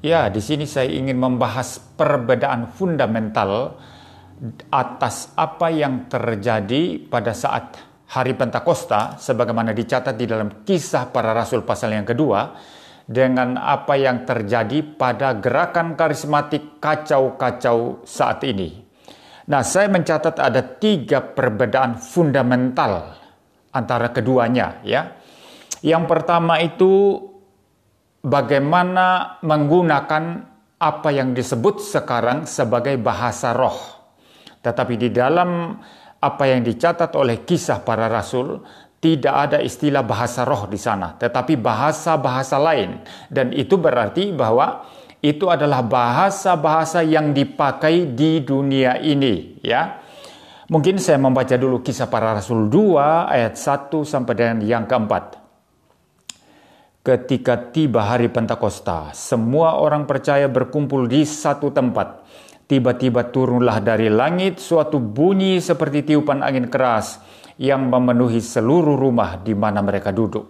Ya, di sini saya ingin membahas perbedaan fundamental atas apa yang terjadi pada saat hari Pentakosta, sebagaimana dicatat di dalam Kisah Para Rasul pasal yang kedua, dengan apa yang terjadi pada gerakan karismatik kacau-kacau saat ini. Nah, saya mencatat ada 3 perbedaan fundamental antara keduanya, ya. Yang pertama itu bagaimana menggunakan apa yang disebut sekarang sebagai bahasa roh. Tetapi di dalam apa yang dicatat oleh Kisah Para Rasul, tidak ada istilah bahasa roh di sana, tetapi bahasa-bahasa lain. Dan itu berarti bahwa itu adalah bahasa-bahasa yang dipakai di dunia ini, ya. Mungkin saya membaca dulu Kisah Para Rasul 2 ayat 1 sampai dengan yang keempat. Ketika tiba hari Pentakosta, semua orang percaya berkumpul di satu tempat. Tiba-tiba turunlah dari langit suatu bunyi seperti tiupan angin keras yang memenuhi seluruh rumah di mana mereka duduk.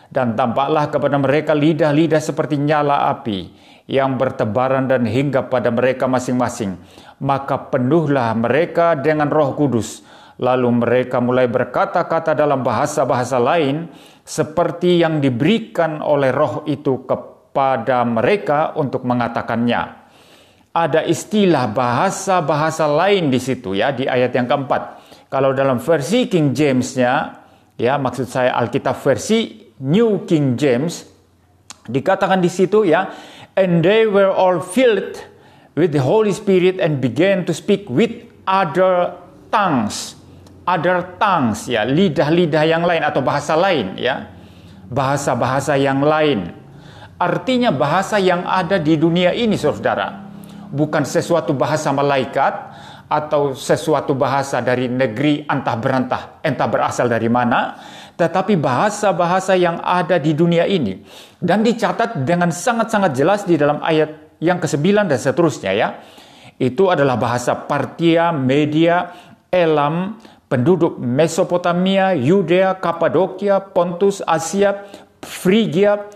Dan tampaklah kepada mereka lidah-lidah seperti nyala api yang bertebaran dan hinggap pada mereka masing-masing. Maka penuhlah mereka dengan Roh Kudus. Lalu mereka mulai berkata-kata dalam bahasa-bahasa lain seperti yang diberikan oleh Roh itu kepada mereka untuk mengatakannya. Ada istilah bahasa-bahasa lain di situ, ya, di ayat yang keempat. Kalau dalam versi King James-nya, ya, maksud saya Alkitab versi New King James, dikatakan di situ, ya, and they were all filled with the Holy Spirit and began to speak with other tongues. Other tongues, ya, lidah-lidah yang lain atau bahasa lain, ya. Bahasa-bahasa yang lain. Artinya bahasa yang ada di dunia ini, saudara. Bukan sesuatu bahasa malaikat atau sesuatu bahasa dari negeri entah berantah, entah berasal dari mana, tetapi bahasa-bahasa yang ada di dunia ini. Dan dicatat dengan sangat-sangat jelas di dalam ayat yang ke-9 dan seterusnya, ya. Itu adalah bahasa Partia, Media, Elam, penduduk Mesopotamia, Yudea, Kapadokia, Pontus, Asia, Frigia,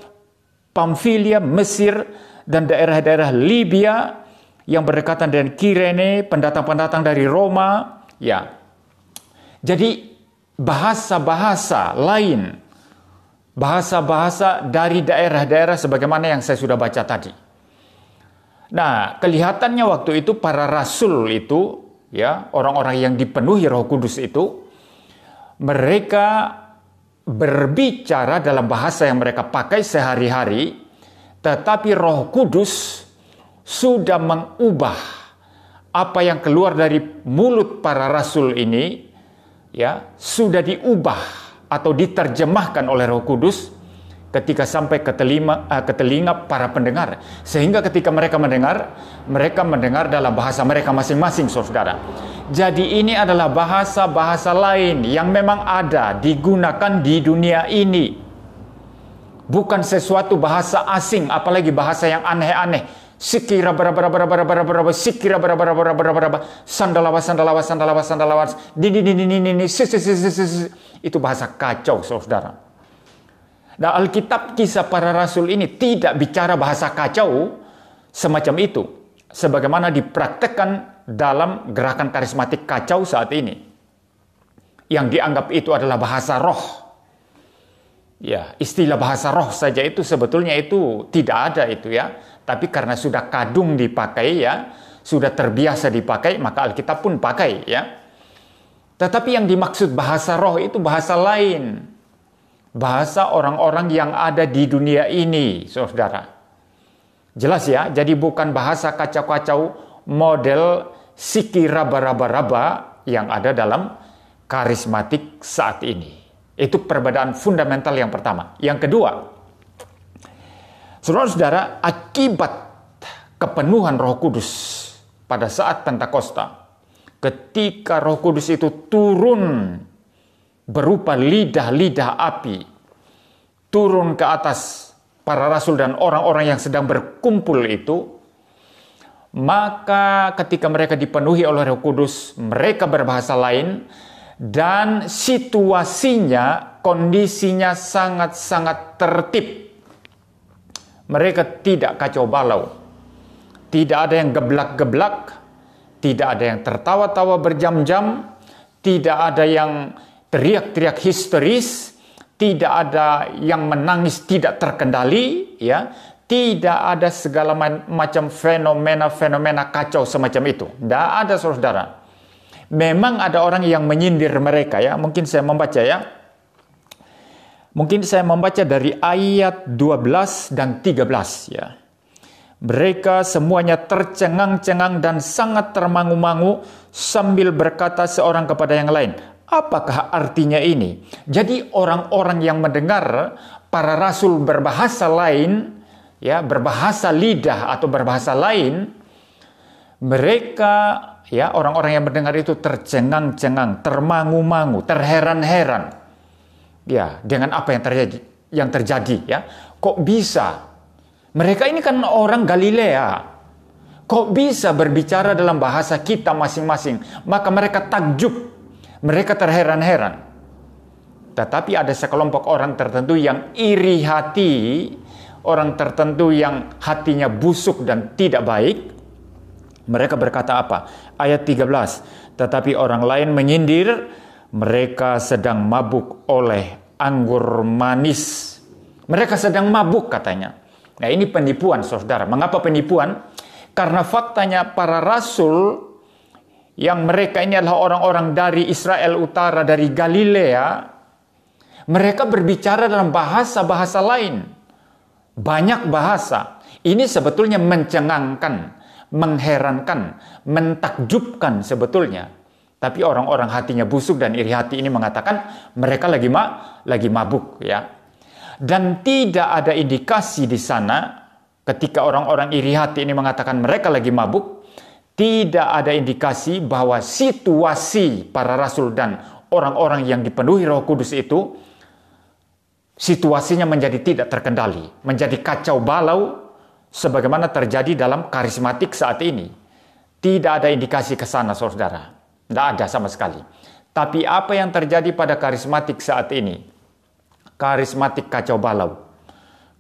Pamfilia, Mesir, dan daerah-daerah Libya yang berdekatan dengan Kirene, pendatang-pendatang dari Roma, ya. Jadi bahasa-bahasa lain, bahasa-bahasa dari daerah-daerah sebagaimana yang saya sudah baca tadi. Nah, kelihatannya waktu itu para rasul itu, ya, orang-orang yang dipenuhi Roh Kudus itu, mereka berbicara dalam bahasa yang mereka pakai sehari-hari, tetapi Roh Kudus sudah mengubah apa yang keluar dari mulut para rasul ini, ya, sudah diubah atau diterjemahkan oleh Roh Kudus ketika sampai ke telinga para pendengar, sehingga ketika mereka mendengar dalam bahasa mereka masing-masing, saudara. Jadi ini adalah bahasa-bahasa lain yang memang ada digunakan di dunia ini, bukan sesuatu bahasa asing, apalagi bahasa yang aneh-aneh. Sikira berapa sikira berapa sandalawas itu bahasa kacau, saudara. Nah, Alkitab Kisah Para Rasul ini tidak bicara bahasa kacau semacam itu, sebagaimana dipraktekkan dalam gerakan karismatik kacau saat ini, yang dianggap itu adalah bahasa roh. Ya, istilah bahasa roh saja itu sebetulnya itu tidak ada itu, ya. Tapi karena sudah kadung dipakai, ya, sudah terbiasa dipakai, maka Alkitab pun pakai, ya. Tetapi yang dimaksud bahasa roh itu bahasa lain. Bahasa orang-orang yang ada di dunia ini, saudara. Jelas, ya, jadi bukan bahasa kacau-kacau model sikira baraba-raba yang ada dalam karismatik saat ini. Itu perbedaan fundamental yang pertama. Yang kedua, saudara-saudara, akibat kepenuhan Roh Kudus pada saat Pentakosta, ketika Roh Kudus itu turun berupa lidah-lidah api, turun ke atas para rasul dan orang-orang yang sedang berkumpul itu, maka ketika mereka dipenuhi oleh Roh Kudus, mereka berbahasa lain, dan situasinya, kondisinya sangat-sangat tertib. Mereka tidak kacau balau. Tidak ada yang geblak-geblak. Tidak ada yang tertawa-tawa berjam-jam. Tidak ada yang teriak-teriak histeris. Tidak ada yang menangis tidak terkendali. Ya. Tidak ada segala macam fenomena-fenomena kacau semacam itu. Tidak ada, saudara. Memang ada orang yang menyindir mereka, ya. Mungkin saya membaca, ya. Mungkin saya membaca dari ayat 12 dan 13, ya. Mereka semuanya tercengang-cengang dan sangat termangu-mangu sambil berkata seorang kepada yang lain, apakah artinya ini? Jadi orang-orang yang mendengar para rasul berbahasa lain, ya, berbahasa lidah atau berbahasa lain, mereka, ya, orang-orang yang mendengar itu tercengang-cengang, termangu-mangu, terheran-heran, ya, dengan apa yang terjadi, ya. Kok bisa? Mereka ini kan orang Galilea. Kok bisa berbicara dalam bahasa kita masing-masing? Maka mereka takjub, mereka terheran-heran. Tetapi ada sekelompok orang tertentu yang iri hati, orang tertentu yang hatinya busuk dan tidak baik. Mereka berkata apa? Ayat 13. Tetapi orang lain menyindir, mereka sedang mabuk oleh anggur manis. Mereka sedang mabuk, katanya. Nah, ini penipuan, saudara. Mengapa penipuan? Karena faktanya para rasul yang mereka ini adalah orang-orang dari Israel Utara, dari Galilea, mereka berbicara dalam bahasa-bahasa lain. Banyak bahasa. Ini sebetulnya mencengangkan, mengherankan, mentakjubkan sebetulnya. Tapi orang-orang hatinya busuk dan iri hati ini mengatakan mereka lagi mabuk, ya. Dan tidak ada indikasi di sana ketika orang-orang iri hati ini mengatakan mereka lagi mabuk, tidak ada indikasi bahwa situasi para rasul dan orang-orang yang dipenuhi Roh Kudus itu situasinya menjadi tidak terkendali, menjadi kacau balau sebagaimana terjadi dalam karismatik saat ini. Tidak ada indikasi ke sana, saudara. Tidak ada sama sekali. Tapi apa yang terjadi pada karismatik saat ini? Karismatik kacau balau.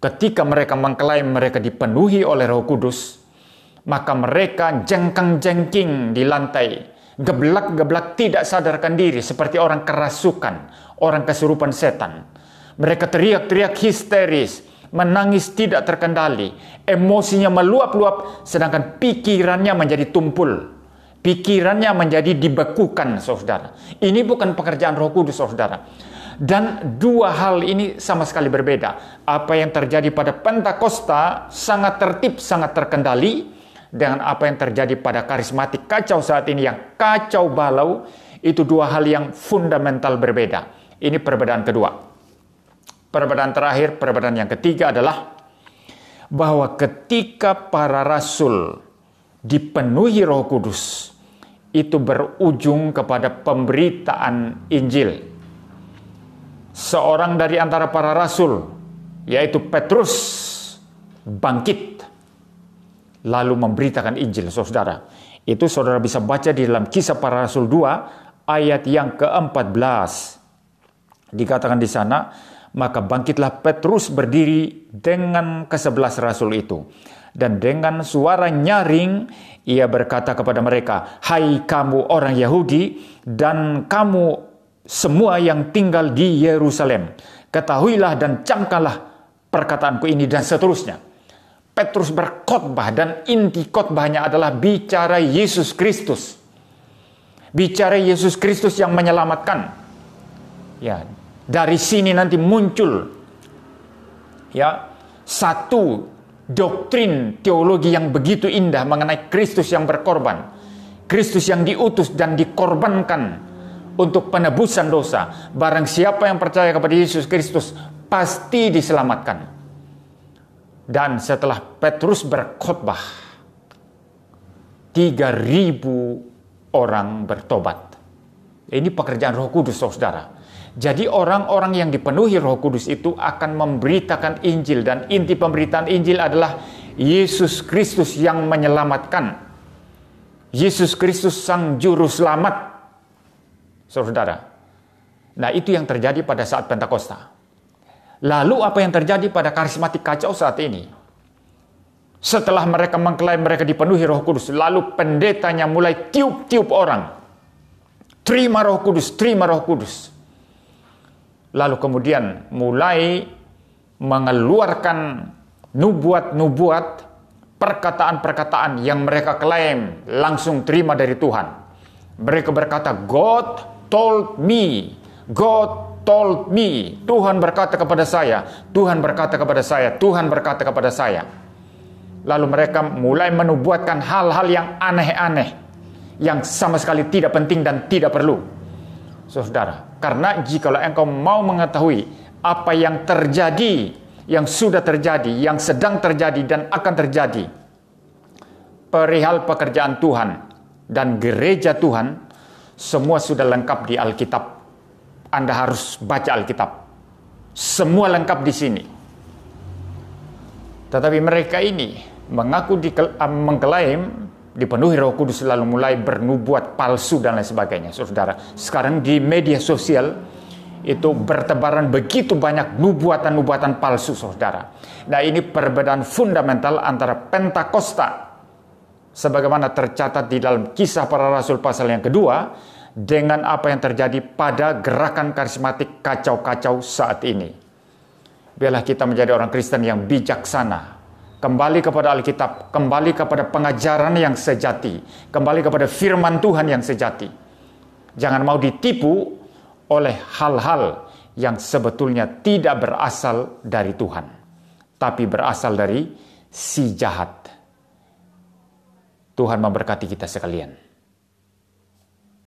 Ketika mereka mengklaim mereka dipenuhi oleh Roh Kudus, maka mereka jengkang-jengking di lantai, geblak-geblak tidak sadarkan diri seperti orang kerasukan, orang kesurupan setan. Mereka teriak-teriak histeris, menangis tidak terkendali, emosinya meluap-luap, sedangkan pikirannya menjadi tumpul. Pikirannya menjadi dibekukan, saudara. Ini bukan pekerjaan Roh Kudus, saudara. Dan dua hal ini sama sekali berbeda. Apa yang terjadi pada Pentakosta sangat tertib, sangat terkendali, dengan apa yang terjadi pada karismatik kacau saat ini yang kacau balau. Itu dua hal yang fundamental berbeda. Ini perbedaan kedua. Perbedaan terakhir, perbedaan yang ketiga adalah bahwa ketika para rasul dipenuhi Roh Kudus, itu berujung kepada pemberitaan Injil. Seorang dari antara para rasul, yaitu Petrus, bangkit lalu memberitakan Injil, saudara. Itu saudara bisa baca di dalam Kisah Para Rasul 2 ayat yang ke-14. Dikatakan di sana, maka bangkitlah Petrus berdiri dengan ke-11 rasul itu. Dan dengan suara nyaring, ia berkata kepada mereka, hai kamu orang Yahudi dan kamu semua yang tinggal di Yerusalem, ketahuilah dan camkanlah perkataanku ini, dan seterusnya. Petrus berkhotbah dan inti khotbahnya adalah bicara Yesus Kristus. Bicara Yesus Kristus yang menyelamatkan. Ya, dari sini nanti muncul, ya, satu doktrin teologi yang begitu indah mengenai Kristus yang berkorban, Kristus yang diutus dan dikorbankan untuk penebusan dosa. Barang siapa yang percaya kepada Yesus Kristus pasti diselamatkan. Dan setelah Petrus berkhotbah, 3.000 orang bertobat. Ini pekerjaan Roh Kudus, saudara. Jadi orang-orang yang dipenuhi Roh Kudus itu akan memberitakan Injil, dan inti pemberitaan Injil adalah Yesus Kristus yang menyelamatkan. Yesus Kristus sang juru selamat, saudara. Nah, itu yang terjadi pada saat Pentakosta. Lalu apa yang terjadi pada karismatik kacau saat ini? Setelah mereka mengklaim mereka dipenuhi Roh Kudus, lalu pendetanya mulai tiup-tiup orang. Terima Roh Kudus, terima Roh Kudus. Lalu kemudian mulai mengeluarkan nubuat-nubuat, perkataan-perkataan yang mereka klaim langsung terima dari Tuhan. Mereka berkata, God told me, God told me. Tuhan berkata kepada saya, Tuhan berkata kepada saya, Tuhan berkata kepada saya. Lalu mereka mulai menubuatkan hal-hal yang aneh-aneh, yang sama sekali tidak penting dan tidak perlu. Saudara, karena jikalau engkau mau mengetahui apa yang terjadi, yang sudah terjadi, yang sedang terjadi dan akan terjadi perihal pekerjaan Tuhan dan gereja Tuhan, semua sudah lengkap di Alkitab. Anda harus baca Alkitab. Semua lengkap di sini. Tetapi mereka ini mengaku mengklaim dipenuhi Roh Kudus, lalu mulai bernubuat palsu dan lain sebagainya. Saudara, sekarang di media sosial itu bertebaran begitu banyak nubuatan-nubuatan palsu, saudara. Nah, ini perbedaan fundamental antara Pentakosta sebagaimana tercatat di dalam Kisah Para Rasul pasal yang kedua dengan apa yang terjadi pada gerakan karismatik kacau-kacau saat ini. Biarlah kita menjadi orang Kristen yang bijaksana, kembali kepada Alkitab, kembali kepada pengajaran yang sejati, kembali kepada firman Tuhan yang sejati. Jangan mau ditipu oleh hal-hal yang sebetulnya tidak berasal dari Tuhan, tapi berasal dari si jahat. Tuhan memberkati kita sekalian.